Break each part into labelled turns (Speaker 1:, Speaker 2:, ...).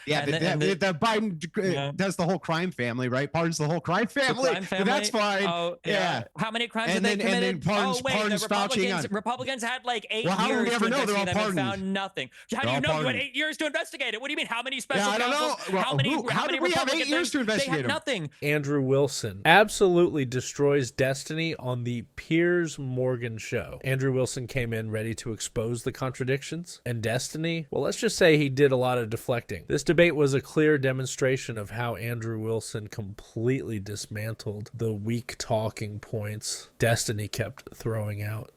Speaker 1: Yeah, the Biden does the whole crime family, right? Pardons the whole crime family. But that's fine.
Speaker 2: Oh,
Speaker 1: yeah.
Speaker 2: How many crimes have they committed?
Speaker 1: And then pardons,
Speaker 2: the Republicans had like 8 years to investigate them and found nothing. How do you know? You had 8 years to investigate it. What do you mean? How many special counsels?
Speaker 1: Well,
Speaker 2: how
Speaker 1: did
Speaker 2: many
Speaker 1: we have 8
Speaker 2: Republican
Speaker 1: years to investigate
Speaker 2: They had
Speaker 1: them?
Speaker 2: nothing.
Speaker 3: Andrew Wilson absolutely destroys destiny on the Piers Morgan Show. Andrew Wilson came in ready to expose the contradictions and destiny. Well, let's just say he did a lot of deflecting. This debate was a clear demonstration of how Andrew Wilson completely dismantled the weak talking points Destiny kept throwing out.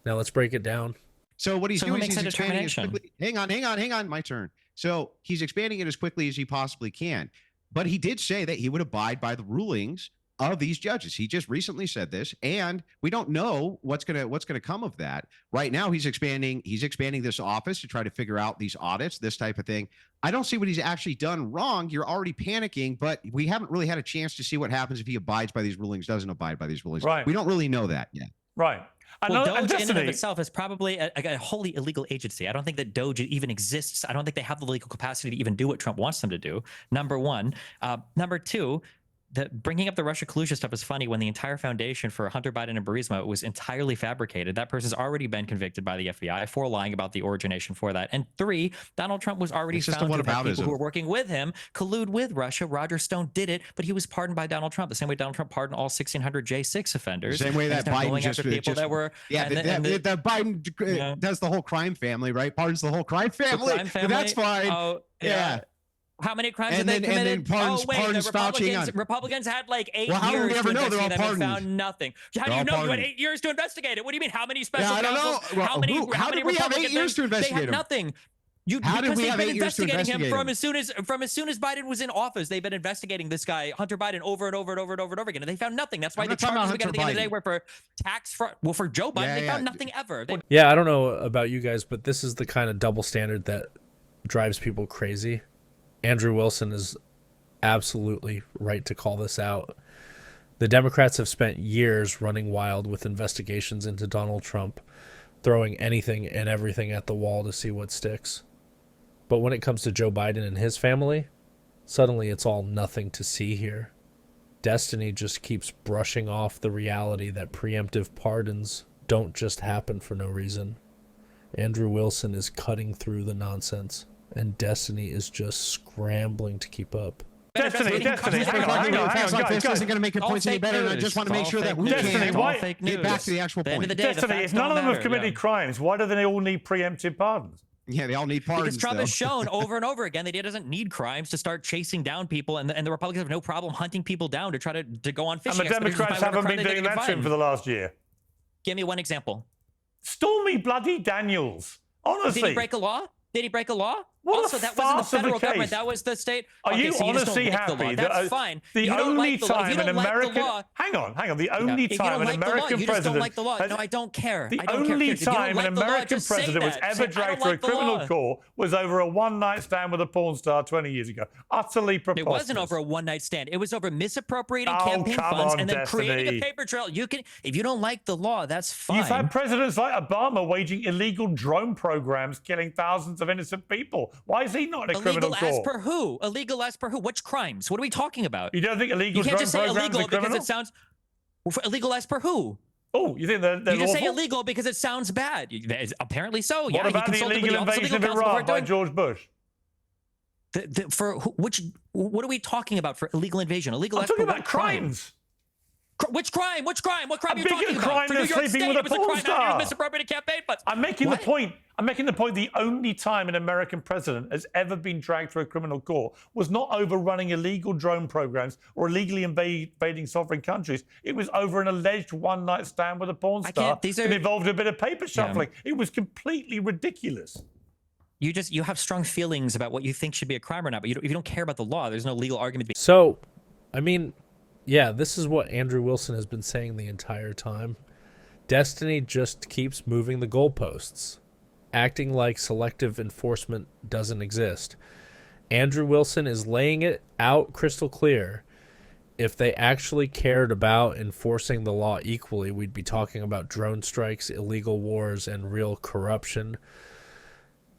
Speaker 3: Now let's break it down.
Speaker 1: So what he's doing is he's expanding as quickly. Hang on, my turn. So he's expanding it as quickly as he possibly can. But he did say that he would abide by the rulings of these judges. He just recently said this, and we don't know what's gonna come of that. Right now, he's expanding this office to try to figure out these audits, this type of thing. I don't see what he's actually done wrong. You're already panicking, but we haven't really had a chance to see what happens if he abides by these rulings, doesn't abide by these rulings.
Speaker 4: Right.
Speaker 1: We don't really know that yet.
Speaker 4: Right.
Speaker 2: Well, Doge in and of itself is probably a wholly illegal agency. I don't think that Doge even exists. I don't think they have the legal capacity to even do what Trump wants them to do, number one. Number two, bringing up the Russia collusion stuff is funny when the entire foundation for Hunter Biden and Burisma was entirely fabricated. That person's already been convicted by the FBI for lying about the origination for that. And three, Donald Trump was already found to have people who were working with him collude with Russia. Roger Stone did it, but he was pardoned by Donald Trump, the same way Donald Trump pardoned all 1,600 J6 offenders.
Speaker 1: The same way that Biden
Speaker 2: Biden
Speaker 1: does the whole crime family, right? Pardons the whole crime family. But that's fine.
Speaker 2: Oh,
Speaker 1: yeah.
Speaker 2: How many crimes have they committed?
Speaker 1: And then pardons
Speaker 2: the Republicans had like 8 years to investigate them and found nothing. How do you know? You had 8 years to investigate it. What do you mean? How many special counsels?
Speaker 1: How did we have 8 years to investigate
Speaker 2: They had nothing.
Speaker 1: How did we have 8 years to investigate him?
Speaker 2: From as soon as Biden was in office, they've been investigating this guy, Hunter Biden, over and over and over and over and over again, and they found nothing. That's why the charges we got at the end of the day were for tax fraud. Well, for Joe Biden, they found nothing ever.
Speaker 3: Yeah, I don't know about you guys, but this is the kind of double standard that drives people crazy. Andrew Wilson is absolutely right to call this out. The Democrats have spent years running wild with investigations into Donald Trump, throwing anything and everything at the wall to see what sticks. But when it comes to Joe Biden and his family, suddenly it's all nothing to see here. Destiny just keeps brushing off the reality that preemptive pardons don't just happen for no reason. Andrew Wilson is cutting through the nonsense, and Destiny is just scrambling to keep up.
Speaker 4: Destiny, hang on,
Speaker 1: this isn't going to make your points any better, and I just want to make sure that we can get back to the actual point.
Speaker 4: Destiny, if none of them have committed crimes, why do they all need preemptive pardons?
Speaker 1: Yeah, they all need pardons.
Speaker 2: Because Trump has shown over and over again that he doesn't need crimes to start chasing down people, and the Republicans have no problem hunting people down to try to go on fishing.
Speaker 4: And the Democrats haven't been doing that to him for the last year.
Speaker 2: Give me one example.
Speaker 4: Stormy bloody Daniels. Honestly.
Speaker 2: Did he break a law? Did he break a law?
Speaker 4: What
Speaker 2: also, that wasn't the federal government. That was the state.
Speaker 4: Are you honestly happy that
Speaker 2: that's fine.
Speaker 4: The only time an American hang on, the only time an American president
Speaker 2: no, I don't care.
Speaker 4: The only time an American president was ever dragged through a criminal court was over a one-night stand with a porn star 20 years ago. Utterly preposterous.
Speaker 2: It wasn't over a one-night stand. It was over misappropriating campaign funds and then creating a paper trail. You can, if you don't like the law, that's fine.
Speaker 4: You've had presidents like Obama waging illegal drone programs, killing thousands of innocent people. Why is he not in a criminal court?
Speaker 2: Illegal as per who? Illegal as per who? Which crimes? What are we talking about?
Speaker 4: You don't think illegal drone programs are criminal? You can't just say illegal because it sounds...
Speaker 2: Illegal as per who?
Speaker 4: Oh, you think they're lawful?
Speaker 2: You just say illegal because it sounds bad. Apparently so.
Speaker 4: What about the illegal invasion of Iraq by George Bush?
Speaker 2: What are we talking about for illegal invasion? Illegal
Speaker 4: I'm talking about crimes.
Speaker 2: Which crime? Which crime? What crime are you talking about?
Speaker 4: Crime than sleeping with a porn star.
Speaker 2: Misappropriated campaign funds.
Speaker 4: I'm making the point. The only time an American president has ever been dragged through a criminal court was not over running illegal drone programs or illegally invading sovereign countries. It was over an alleged one-night stand with a porn star that involved a bit of paper shuffling. Yeah. It was completely ridiculous.
Speaker 2: You have strong feelings about what you think should be a crime or not, but if you don't care about the law, there's no legal argument.
Speaker 3: So, I mean, yeah, this is what Andrew Wilson has been saying the entire time. Destiny just keeps moving the goalposts, acting like selective enforcement doesn't exist. Andrew Wilson is laying it out crystal clear. If they actually cared about enforcing the law equally, we'd be talking about drone strikes, illegal wars, and real corruption.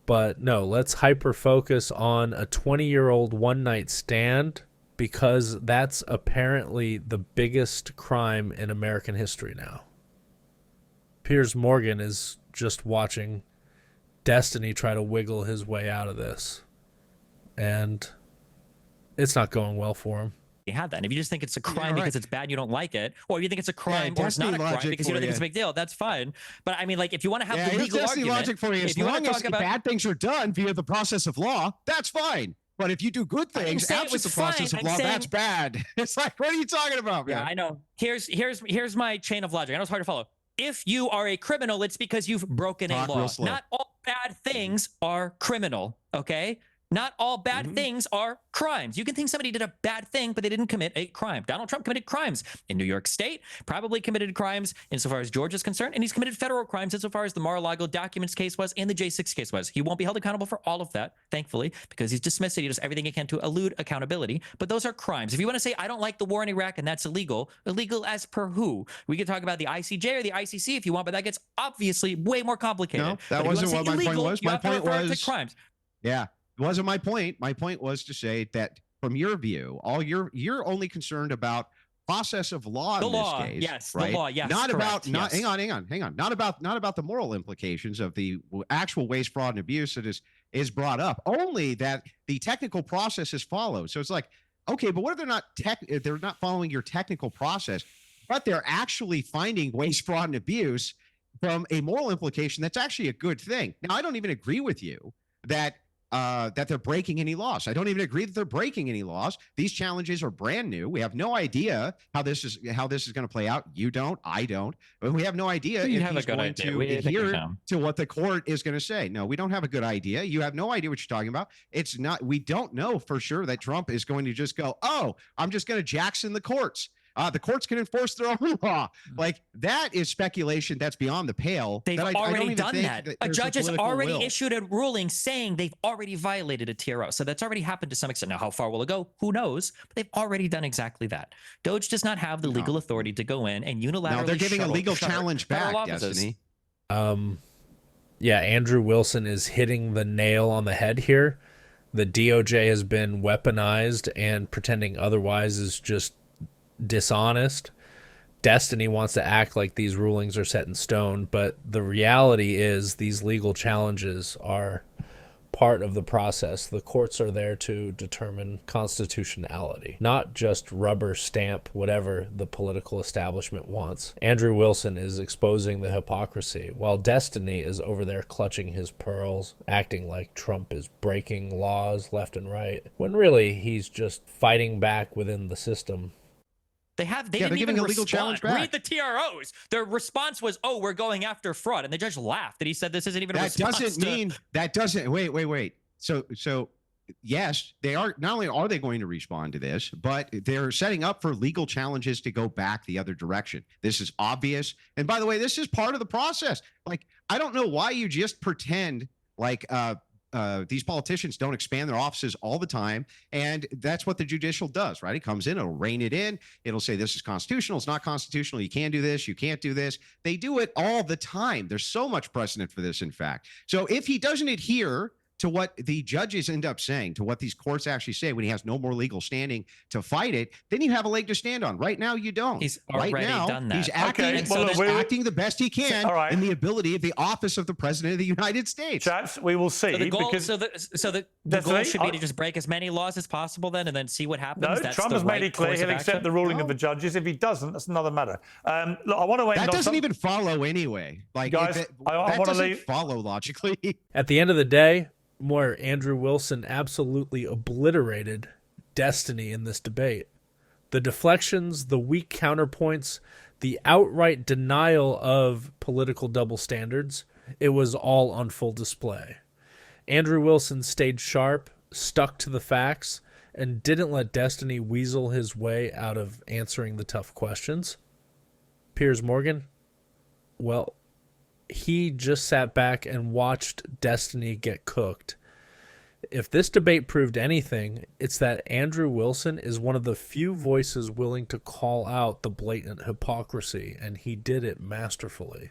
Speaker 3: But no, let's hyper-focus on a 20-year-old one-night stand, because that's apparently the biggest crime in American history now. Piers Morgan is just watching Destiny try to wiggle his way out of this. And it's not going well for him.
Speaker 2: You have that. And if you just think it's a crime because it's bad, you don't like it, or if you think it's a crime or it's not a crime because you don't think it's a big deal, that's fine. But I mean, like, if you want to have the legal argument,
Speaker 1: logic for you. As long as bad things are done via the process of law, that's fine. But if you do good things absent the process of law, that's bad. It's like, what are you talking about, man?
Speaker 2: Yeah, I know. Here's my chain of logic. I know it's hard to follow. If you are a criminal, it's because you've broken a law. Not all bad things are criminal, okay? Not all bad things are crimes. You can think somebody did a bad thing, but they didn't commit a crime. Donald Trump committed crimes in New York State, probably committed crimes insofar as Georgia's concerned, and he's committed federal crimes insofar as the Mar-a-Lago documents case was and the J6 case was. He won't be held accountable for all of that, thankfully, because he's dismissed it. He does everything he can to elude accountability, but those are crimes. If you want to say, I don't like the war in Iraq and that's illegal, illegal as per who? We could talk about the ICJ or the ICC if you want, but that gets obviously way more complicated.
Speaker 1: No, that wasn't what my point was. My point was
Speaker 2: crimes.
Speaker 1: Yeah. It wasn't my point. My point was to say that from your view, you're only concerned about process of law in this case.
Speaker 2: Yes,
Speaker 1: right?
Speaker 2: the law, yes.
Speaker 1: Not
Speaker 2: correct,
Speaker 1: about
Speaker 2: yes.
Speaker 1: hang on. Not about the moral implications of the actual waste, fraud, and abuse that is brought up. Only that the technical process is followed. So it's like, okay, but what if they're not following your technical process, but they're actually finding waste, fraud, and abuse from a moral implication? That's actually a good thing. Now, I don't even agree with you that they're breaking any laws. I don't even agree that they're breaking any laws. These challenges are brand new. We have no idea how this is going to play out. You don't. I don't. But we have no idea if he's going to adhere to what the court is going to say. No, we don't have a good idea. You have no idea what you're talking about. It's not. We don't know for sure that Trump is going to just go, oh, I'm just going to Jackson the courts. The courts can enforce their own law. Like, that is speculation that's beyond the pale.
Speaker 2: They've already done that. A judge has already issued a ruling saying they've already violated a TRO. So that's already happened to some extent. Now, how far will it go? Who knows? But they've already done exactly that. Doge does not have the legal authority to go in and unilaterally. No,
Speaker 1: they're giving a legal challenge back, Destiny.
Speaker 3: Yeah, Andrew Wilson is hitting the nail on the head here. The DOJ has been weaponized, and pretending otherwise is just dishonest. Destiny wants to act like these rulings are set in stone, but the reality is these legal challenges are part of the process. The courts are there to determine constitutionality, not just rubber stamp whatever the political establishment wants. Andrew Wilson is exposing the hypocrisy, while Destiny is over there clutching his pearls, acting like Trump is breaking laws left and right, when really he's just fighting back within the system.
Speaker 2: They didn't even respond. Read the TROs. Their response was, "Oh, we're going after fraud," and the judge laughed. And he said, "This isn't even a response."
Speaker 1: That doesn't. Wait. So yes, they are. Not only are they going to respond to this, but they're setting up for legal challenges to go back the other direction. This is obvious. And by the way, this is part of the process. Like, I don't know why you just pretend like these politicians don't expand their offices all the time, and that's what the judicial does, right? It comes in, it'll rein it in, it'll say this is constitutional, it's not constitutional, you can do this, you can't do this. They do it all the time. There's so much precedent for this, in fact. So if he doesn't adhere to what the judges end up saying, to what these courts actually say when he has no more legal standing to fight it, then you have a leg to stand on. Right now, you don't.
Speaker 2: He's already done that.
Speaker 1: He's acting, acting the best he can in the ability of the office of the President of the United States.
Speaker 4: Chaps, we will see.
Speaker 2: So the goal, the goal should be to just break as many laws as possible then, and then see what happens.
Speaker 4: No, Trump has made it clear he'll accept the ruling of the judges. If he doesn't, that's another matter. Look, I want to end
Speaker 1: that doesn't even follow anyway. Like,
Speaker 4: guys, I want to leave.
Speaker 1: Follow logically.
Speaker 3: At the end of the day, more Andrew Wilson absolutely obliterated Destiny in this debate. The deflections, the weak counterpoints, the outright denial of political double standards, it was all on full display. Andrew Wilson stayed sharp, stuck to the facts, and didn't let Destiny weasel his way out of answering the tough questions. Piers Morgan, well, he just sat back and watched Destiny get cooked. If this debate proved anything, it's that Andrew Wilson is one of the few voices willing to call out the blatant hypocrisy, and he did it masterfully.